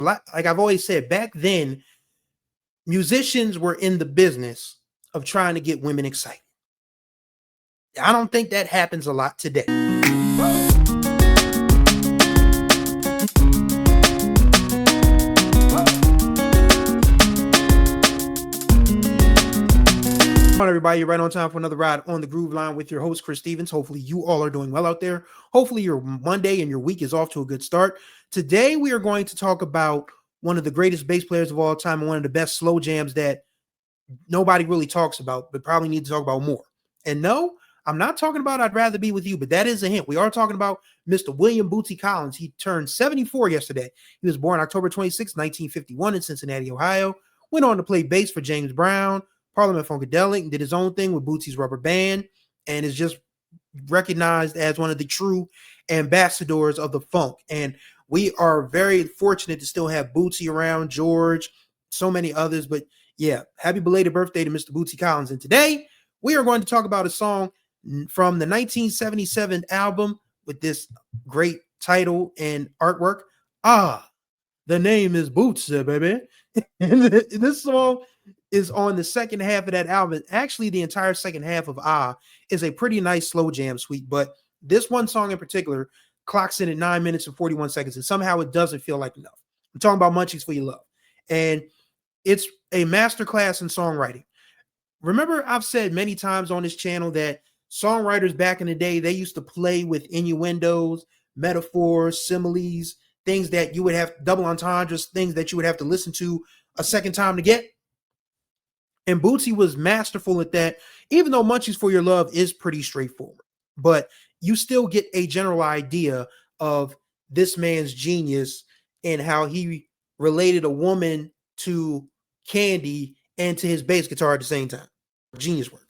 like I've always said, back then, musicians were in the business of trying to get women excited. I don't think that happens a lot today. Come on, everybody, you're right on time for another ride on the Groove Line with your host, Chris Stevens. Hopefully you all are doing well out there. Hopefully your Monday and your week is off to a good start. Today, we are going to talk about one of the greatest bass players of all time and one of the best slow jams that nobody really talks about, but probably need to talk about more. And no, I'm not talking about I'd Rather Be With You, but that is a hint. We are talking about Mr. William Bootsy Collins. He turned 74 yesterday. He was born October 26, 1951 in Cincinnati, Ohio. Went on to play bass for James Brown, Parliament Funkadelic, and did his own thing with Bootsy's Rubber Band, and is just recognized as one of the true ambassadors of the funk. And we are very fortunate to still have Bootsy around, George, so many others. But yeah, happy belated birthday to Mr. Bootsy Collins. And today we are going to talk about a song from the 1977 album with this great title and artwork. The name is Bootsy, baby. And this song is on the second half of that album. Actually, the entire second half of is a pretty nice slow jam suite, but this one song in particular clocks in at 9 minutes and 41 seconds, and somehow it doesn't feel like enough. I'm talking about Munchies For Your Love, and it's a masterclass in songwriting. Remember, I've said many times on this channel that songwriters back in the day, they used to play with innuendos, metaphors, similes, things that you would have double entendres, things that you would have to listen to a second time to get. And Bootsy was masterful at that, even though Munchies For Your Love is pretty straightforward. But you still get a general idea of this man's genius and how he related a woman to candy and to his bass guitar at the same time. Genius work.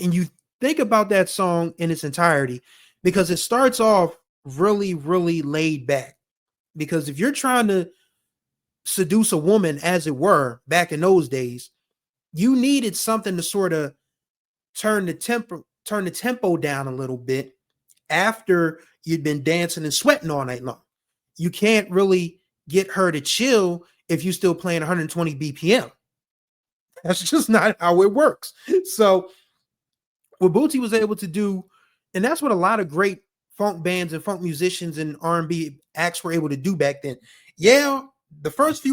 And you think about that song in its entirety because it starts off really, really laid back. Because if you're trying to seduce a woman, as it were, back in those days, you needed something to sort of turn the tempo down a little bit after you'd been dancing and sweating all night long. You can't really get her to chill if you're still playing 120 BPM. That's just not how it works. So what Bootsy was able to do, and that's what a lot of great funk bands and funk musicians and R&B acts were able to do back then. Yeah, the first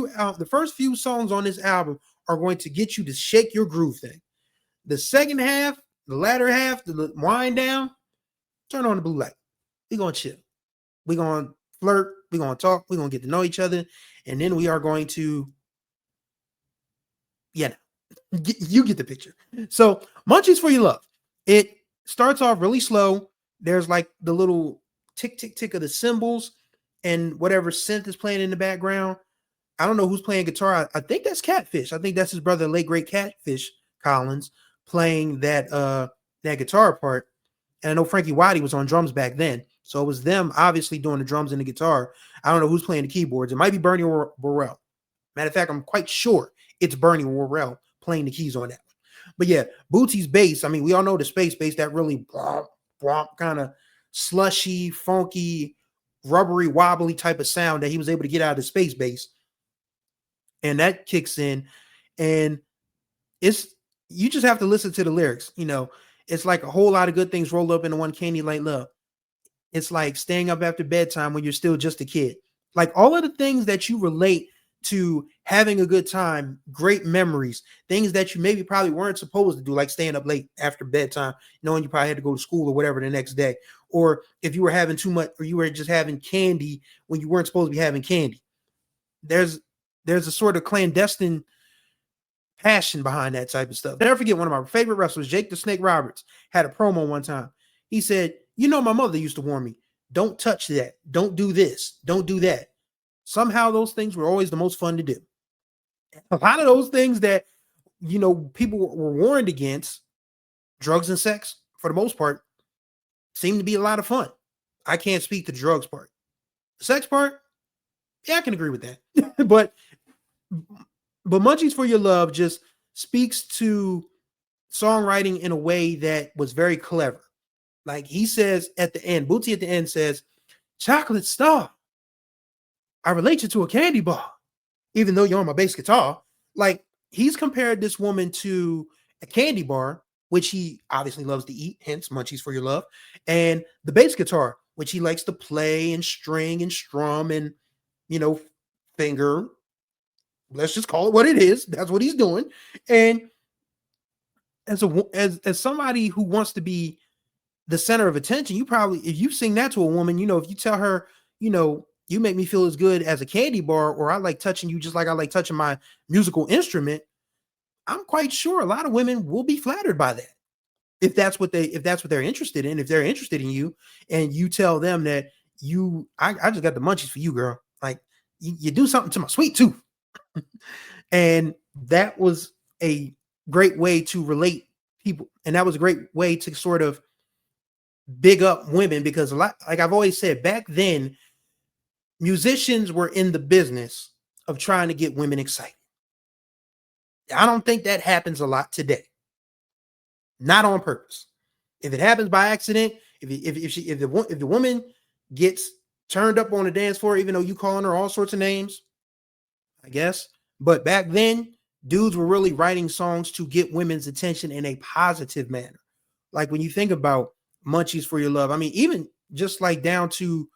few songs on this album are going to get you to shake your groove thing. The second half, the latter half, the wind down, turn on the blue light. We're going to chill. We're going to flirt. We're going to talk. We're going to get to know each other. And then we are going to, you get the picture. So Munchies For Your Love. It starts off really slow. There's like the little tick, tick, tick of the cymbals and whatever synth is playing in the background. I don't know who's playing guitar. I think that's Catfish. I think that's his brother, late great Catfish Collins, playing that guitar part. And I know Frankie Waddy was on drums back then. So it was them obviously doing the drums and the guitar. I don't know who's playing the keyboards. It might be Bernie Worrell. Matter of fact, I'm quite sure it's Bernie Worrell playing the keys on that one. But yeah, Bootsy's bass, I mean, we all know the space bass, that really kind of slushy, funky, rubbery, wobbly type of sound that he was able to get out of the space bass. And that kicks in, and you just have to listen to the lyrics. You know, it's like a whole lot of good things rolled up into one candy like love. It's like staying up after bedtime when you're still just a kid. Like all of the things that you relate to having a good time, great memories, things that you maybe probably weren't supposed to do, like staying up late after bedtime, knowing you probably had to go to school or whatever the next day. Or if you were having too much, or you were just having candy when you weren't supposed to be having candy. There's a sort of clandestine passion behind that type of stuff. Never forget, one of my favorite wrestlers, Jake the Snake Roberts, had a promo one time. He said, my mother used to warn me, don't touch that. Don't do this. Don't do that. Somehow those things were always the most fun to do. A lot of those things that, people were warned against, drugs and sex, for the most part, seem to be a lot of fun. I can't speak to the drugs part. The sex part, yeah, I can agree with that. But Munchies For Your Love just speaks to songwriting in a way that was very clever. Like he says at the end, Bootsy at the end says, "Chocolate star, I relate you to a candy bar. even though you're on my bass guitar. Like, he's compared this woman to a candy bar, which he obviously loves to eat, hence Munchies for Your Love, and the bass guitar, which he likes to play and string and strum and, you know, finger. Let's just call it what it is. That's what he's doing. And as somebody who wants to be the center of attention, you probably, if you sing that to a woman, if you tell her, you make me feel as good as a candy bar, or I like touching you just like I like touching my musical instrument, I'm quite sure a lot of women will be flattered by that. If that's what they're interested in, if they're interested in you and you tell them that I just got the munchies for you, girl. Like, you do something to my sweet tooth. And that was a great way to relate people. And that was a great way to sort of big up women, because a lot, like I've always said, back then, musicians were in the business of trying to get women excited. I don't think that happens a lot today. Not on purpose. If it happens by accident, if the woman gets turned up on the dance floor, even though you calling her all sorts of names, I guess. But back then, dudes were really writing songs to get women's attention in a positive manner. Like, when you think about Munchies for Your Love, I mean, even just like down to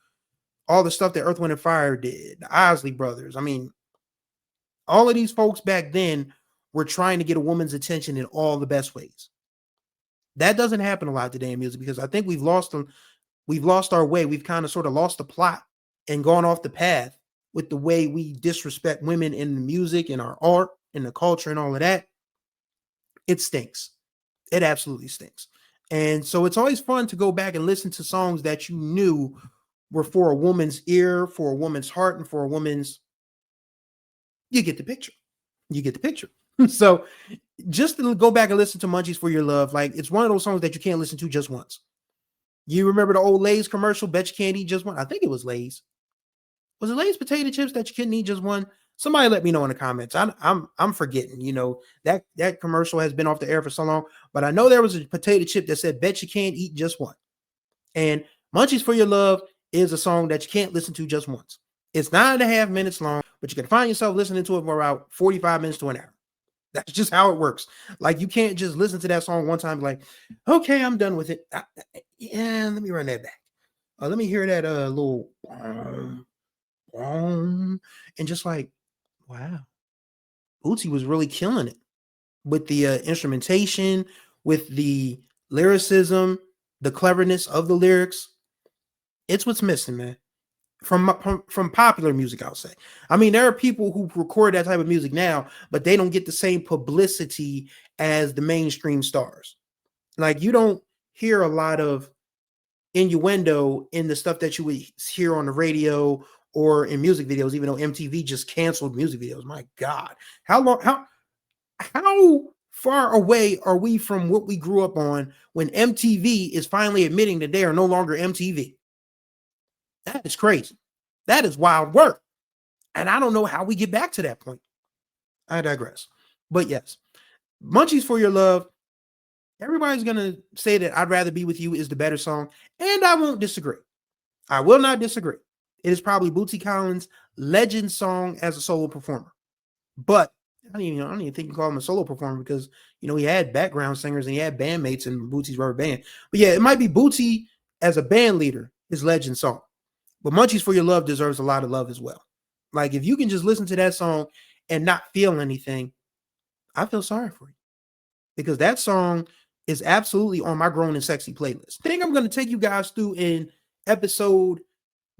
all the stuff that Earth, Wind, and Fire did, the Isley Brothers. I mean, all of these folks back then were trying to get a woman's attention in all the best ways. That doesn't happen a lot today in music, because I think we've lost our way. We've kind of sort of lost the plot and gone off the path with the way we disrespect women in the music and our art and the culture and all of that. It stinks. It absolutely stinks. And so it's always fun to go back and listen to songs that you knew were for a woman's ear, for a woman's heart, and for a woman's, you get the picture. You get the picture. So just to go back and listen to Munchies for Your Love, like, it's one of those songs that you can't listen to just once. You remember the old Lay's commercial, Bet You Can't Eat Just One? I think it was Lay's. Was it Lay's potato chips that you couldn't eat just one? Somebody let me know in the comments. I'm forgetting. That commercial has been off the air for so long, but I know there was a potato chip that said, Bet You Can't Eat Just One. And Munchies for Your Love is a song that you can't listen to just once. It's 9.5 minutes long, but you can find yourself listening to it for about 45 minutes to an hour. That's just how it works. Like, you can't just listen to that song one time, like, okay, I'm done with it. Yeah, let me run that back. Let me hear that little and just like, wow, Bootsy was really killing it with the instrumentation, with the lyricism, the cleverness of the lyrics. It's what's missing, man, from popular music, I'll say. I mean, there are people who record that type of music now, but they don't get the same publicity as the mainstream stars. Like, you don't hear a lot of innuendo in the stuff that you would hear on the radio or in music videos, even though MTV just canceled music videos. My God, how far away are we from what we grew up on when MTV is finally admitting that they are no longer MTV? That is crazy. That is wild work. And I don't know how we get back to that point. I digress. But yes, Munchies for Your Love. Everybody's going to say that I'd Rather Be With You is the better song. And I won't disagree. I will not disagree. It is probably Bootsy Collins' legend song as a solo performer. But I don't even think you call him a solo performer, because, he had background singers and he had bandmates in Bootsy's rubber band. But yeah, it might be Bootsy as a band leader, his legend song. But Munchies for Your Love deserves a lot of love as well. Like, if you can just listen to that song and not feel anything, I feel sorry for you, because that song is absolutely on my Grown and Sexy playlist. I think I'm going to take you guys through an episode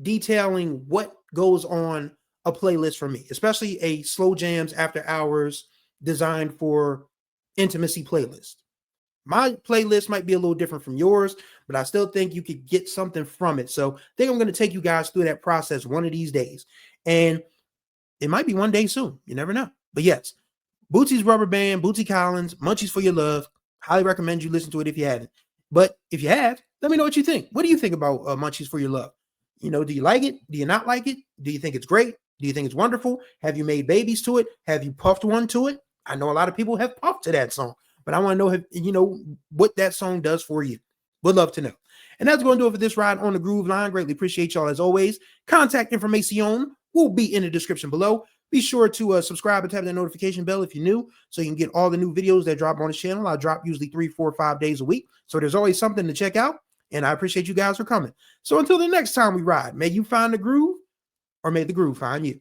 detailing what goes on a playlist for me, especially a slow jams after hours designed for intimacy playlist. My playlist might be a little different from yours, but I still think you could get something from it. So I think I'm going to take you guys through that process one of these days. And it might be one day soon. You never know. But yes, Bootsy's Rubber Band, Bootsy Collins, Munchies for Your Love. Highly recommend you listen to it if you haven't. But if you have, let me know what you think. What do you think about Munchies for Your Love? Do you like it? Do you not like it? Do you think it's great? Do you think it's wonderful? Have you made babies to it? Have you puffed one to it? I know a lot of people have puffed to that song, but I want to know, what that song does for you. Would love to know. And that's going to do it for this ride on the Groove Line. Greatly appreciate y'all as always. Contact information will be in the description below. Be sure to subscribe and tap that notification bell if you're new, so you can get all the new videos that drop on the channel. I drop usually 3, 4, 5 days a week. So there's always something to check out. And I appreciate you guys for coming. So until the next time we ride, may you find the groove, or may the groove find you.